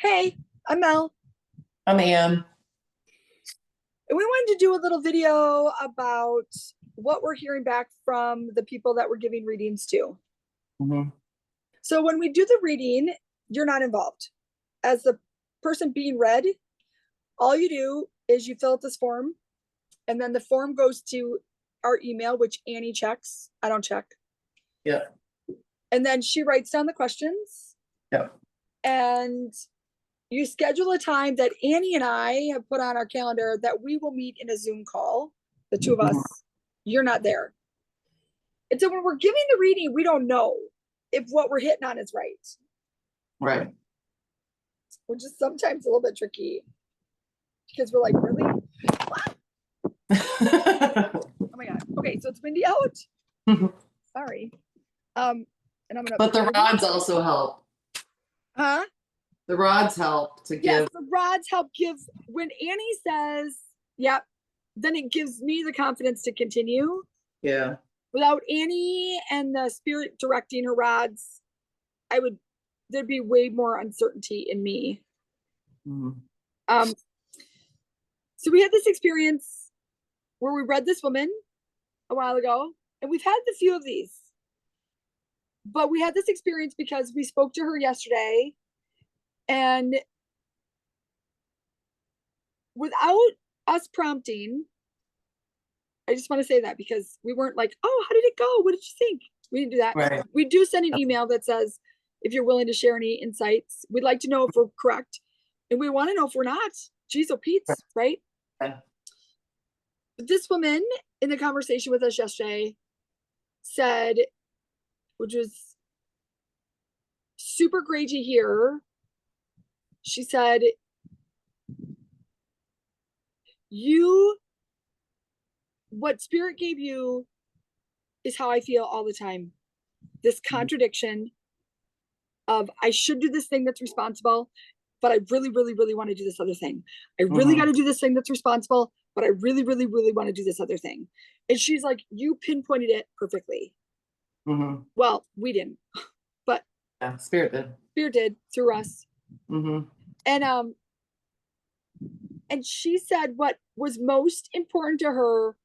Hey, I'm Mel, I'm Anne. and we wanted to do a little video about what we're hearing back from the people that we're giving readings to. Mhm. So when we do the reading, you're not involved. As the person being read, all you do is you fill out this form, and then the form goes to our email, which Annie checks. I don't check. Yeah. And then she writes down the questions, Yeah. and you schedule a time that Annie and I have put on our calendar that we will meet in a Zoom call, the two of Mhm. us. You're not there. And so when we're giving the reading, we don't know if what we're hitting on is right, Right. which is sometimes a little bit tricky because we're like, really? Oh my God. Okay, so it's windy out. Sorry. And I'm gonna But the rods also help. huh? The rods help to Yes, give. the rods help give when Annie says, yep, then it gives me the confidence to continue. Yeah. Without Annie and the spirit directing her rods, there'd be way more uncertainty in me. Mhm. Um, so we had this experience where we read this woman a while ago, and we've had a few of these, but we had this experience because we spoke to her yesterday, and without us prompting, I just want to say that because we weren't like, oh, how did it go? What did you think? We didn't do that. Right. We do send an email that says, if you're willing to share any insights, we'd like to know if we're correct. And we want to know if we're not. Jeez, oh Pete's, right? Yeah. But this woman in the conversation with us yesterday said, which was super great to hear. She said, you, what spirit gave you is how I feel all the time. This contradiction of I should do this thing that's responsible, but I really, really, really want to do this other thing. I really got Mhm. to do this thing that's responsible, but I really, really, really want to do this other thing. And she's like, you pinpointed it perfectly. Mhm. Well, we didn't, but Yeah. Spirit did. Spirit did through us. Mhm. And and she said what was most important to her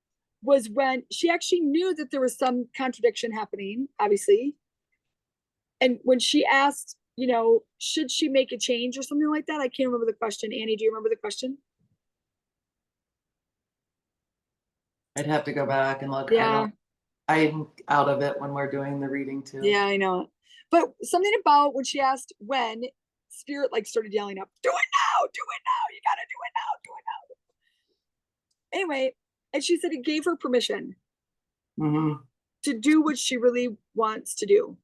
was when she actually knew that there was some contradiction happening, obviously. And when she asked, should she make a change or something like that? I can't remember the question. Annie, do you remember the question? I'd have to go back and look. I Yeah, don't. I'm out of it when we're doing the reading too. yeah, I know it. But something about when she asked when, Spirit like started yelling up, do it now, do it now, you gotta do it now, do it now. Anyway, and she said it gave her permission Mhm. to do what she really wants to do,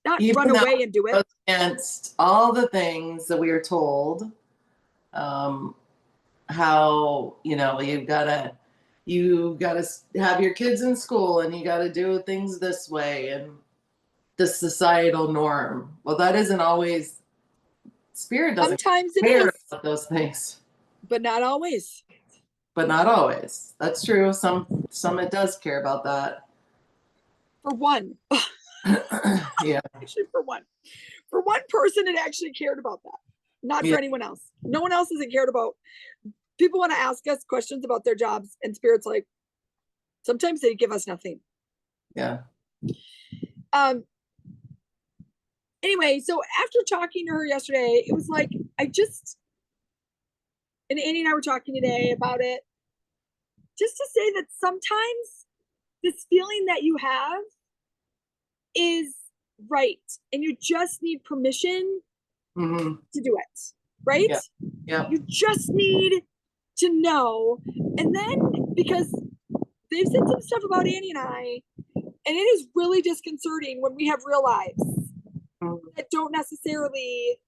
not run Even though away and do it it. goes against all the things that we are told, um, how you gotta have your kids in school and you gotta do things this way and the societal norm. Well, that isn't always. Spirit doesn't Sometimes it care is, about those things, but not always. but not always. That's true. Some it does care about that. For one, Yeah. actually, for one person, it actually cared about that. Not for Yeah. anyone else. No one else isn't cared about. People want to ask us questions about their jobs, and Spirit's like, sometimes they give us nothing. Yeah. Um, anyway, so after talking to her yesterday, it was like and Annie and I were talking today about it, just to say that sometimes this feeling that you have is right, and you just need permission Hmm. to do it, right? Yeah. Yeah. You just need to know. And then because they've said some stuff about Annie and I, and it is really disconcerting when we have real lives Mhm. that don't necessarily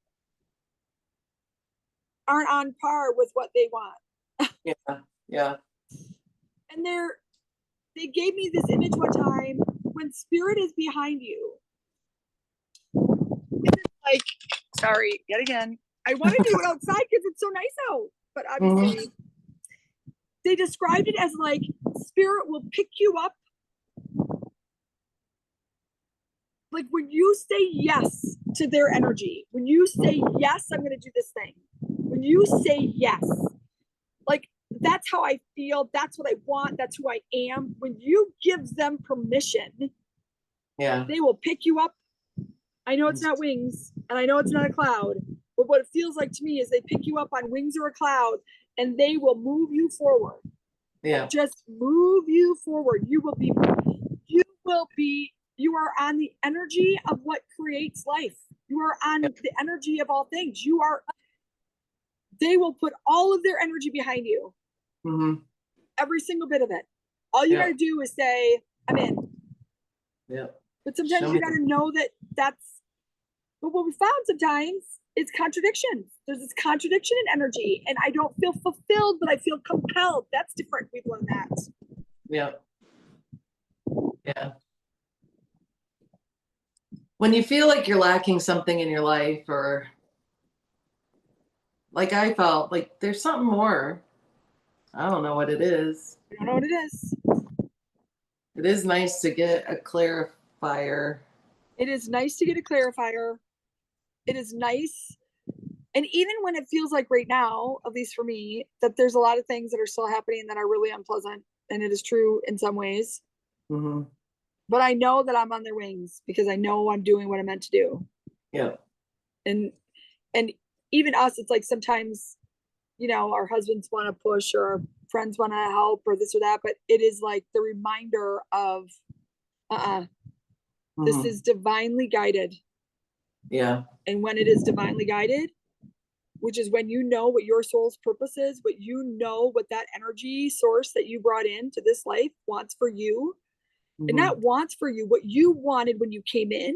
aren't on par with what they want. Yeah. Yeah. And they gave me this image one time when spirit is behind you. It's like, sorry, yet again. I want to do it outside because it's so nice out. But Hmm. obviously, they described it as like spirit will pick you up like when you say yes to their energy, when you say yes, I'm going to do this thing, when you say yes, like that's how I feel, that's what I want, that's who I am. When you give them permission, Yeah. they will pick you up. I know it's not wings and I know it's not a cloud, but what it feels like to me is they pick you up on wings or a cloud and they will move you forward. Yeah. Just move you forward. You are on the energy of what creates life. You are on the energy of all things. They will put all of their energy behind you. Mm-hmm. Every single bit of it. All you got to do is say, I'm in. Yeah. But sometimes you got to know but what we found sometimes is contradictions. There's this contradiction in energy, and I don't feel fulfilled, but I feel compelled. That's different. We've learned that. Yeah. Yeah. When you feel like you're lacking something in your life, or like I felt like there's something more. I don't know what it is. I don't know what it is. It is nice to get a clarifier. It is nice to get a clarifier. It is nice. And even when it feels like right now, at least for me, that there's a lot of things that are still happening that are really unpleasant, and it is true in some ways. Mm-hmm. But I know that I'm on their wings because I know I'm doing what I'm meant to do. Yeah. And even us, it's like sometimes, our husbands want to push or our friends want to help or this or that, but it is like the reminder of this Mm-hmm. is divinely guided. Yeah. And when it is divinely guided, which is when you know what your soul's purpose is, but you know what that energy source that you brought into this life wants for you, and not wants for you, what you wanted when you came in.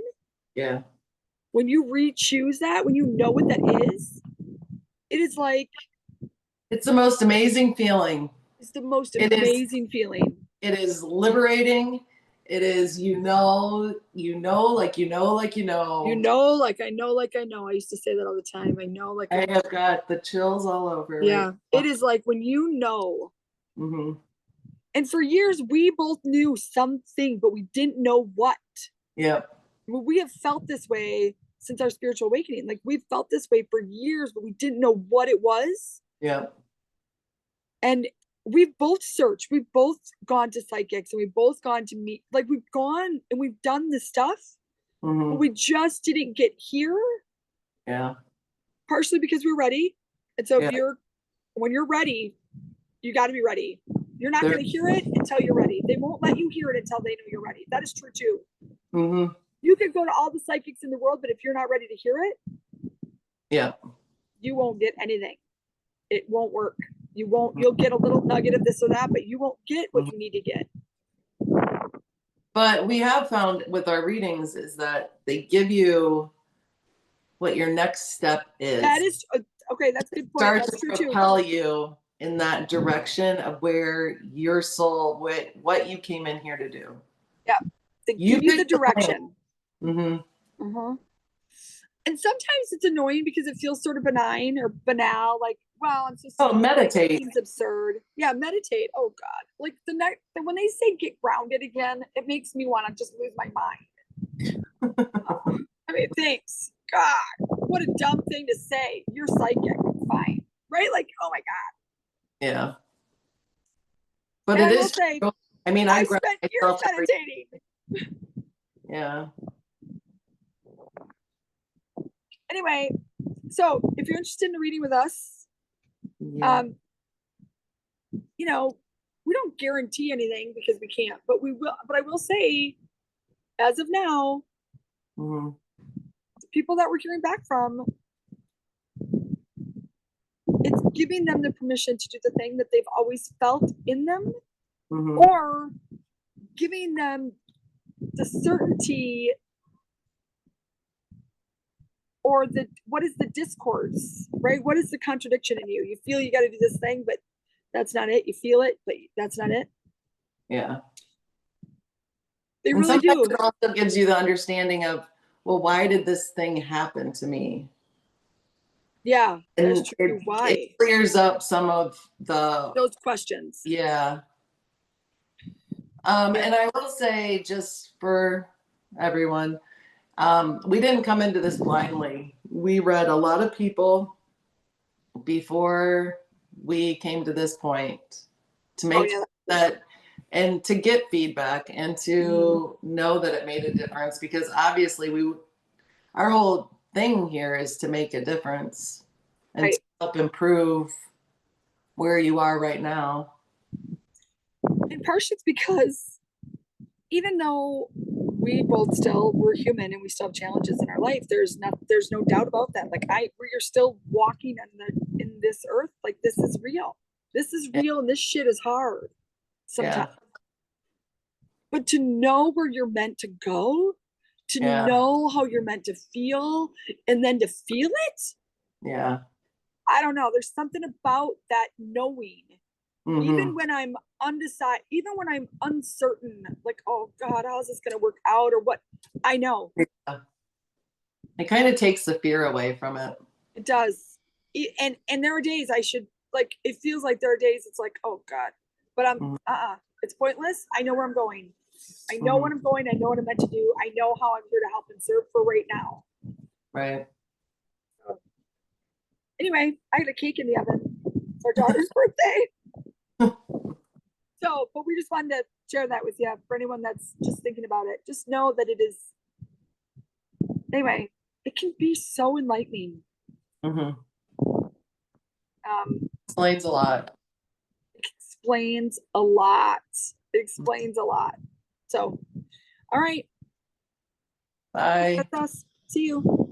Yeah. When you re-choose that, when you know what that is, it is like, it's the most amazing feeling. it's the most amazing feeling. It is liberating. It is, like like I know. Like I know, like I know. I used to say that all the time. I know, like I have got the chills all over. Yeah. Right. It is like when you know. Mm-hmm. And for years, we both knew something, but we didn't know what. Yeah. We have felt this way since our spiritual awakening. Like we've felt this way for years, but we didn't know what it was. Yeah. And we've both searched. We've both gone to psychics and we've both gone to meet. Like we've gone and we've done this stuff, but we just didn't get here. Yeah. Partially because we're ready. And so when you're ready, you got to be ready. You're not going to hear it until you're ready. They won't let you hear it until they know you're ready. That is true too. Mm-hmm. You can go to all the psychics in the world, but if you're not ready to hear it, you won't get anything. It won't work. You'll get a little nugget of this or that, but you won't get what you need to get. But we have found with our readings is that they give you what your next step is. That is okay. That's a good point. Start That's to true propel too. you in that direction of where your soul, what you came in here to do. Yeah, they give you the direction. Mm-hmm. Mm-hmm. And sometimes it's annoying because it feels sort of benign or banal. Like, well, I'm just meditate. It seems absurd. Yeah, meditate. Oh God, like when they say get grounded again, it makes me want to just lose my mind. I mean, thanks. God, what a dumb thing to say. You're psychic. Fine. Right? Like, oh my God. Yeah. But and it I is. Say, I mean, I spent years meditating. Yeah. Anyway, so if you're interested in the reading with us, we don't guarantee anything because we can't, but we will. But I will say, as of now, the people that we're hearing back from, it's giving them the permission to do the thing that they've always felt in them, or giving them the certainty or what is the discourse, right? What is the contradiction in you? You feel you got to do this thing, but that's not it. You feel it, but that's not it. Yeah. They really do. It also gives you the understanding of, well, why did this thing happen to me? Yeah, that's true. Why? It clears up some of those questions. Yeah. And I will say, just for everyone, We didn't come into this blindly. We read a lot of people before we came to this point to Oh make yeah. that and to get feedback and to know that it made a difference, because obviously our whole thing here is to make a difference and Right. to help improve where you are right now. And partially it's because even though we're human and we still have challenges in our life, there's no doubt about that. Like we're still walking in this earth. Like this is real. This is real and this shit is hard sometimes. Yeah. But to know where you're meant to go, to Yeah. know how you're meant to feel, and then to feel it, Yeah. I don't know. There's something about that knowing, even when I'm undecided, even when I'm uncertain, like, oh God, how is this going to work out or what? I know. Yeah. It kind of takes the fear away from it. It does. And there are days I should, like, it feels like there are days it's like, oh God, but it's pointless. I know where I'm going. I know what I'm going. I know what I'm meant to do. I know how I'm here to help and serve for right now. Right. So, anyway, I had a cake in the oven. It's our daughter's birthday. So, but we just wanted to share that with you for anyone that's just thinking about it. Just know that it is, anyway, it can be so enlightening. Explains a lot. It explains a lot. It explains a lot. So, all right. Bye. That's us. See you.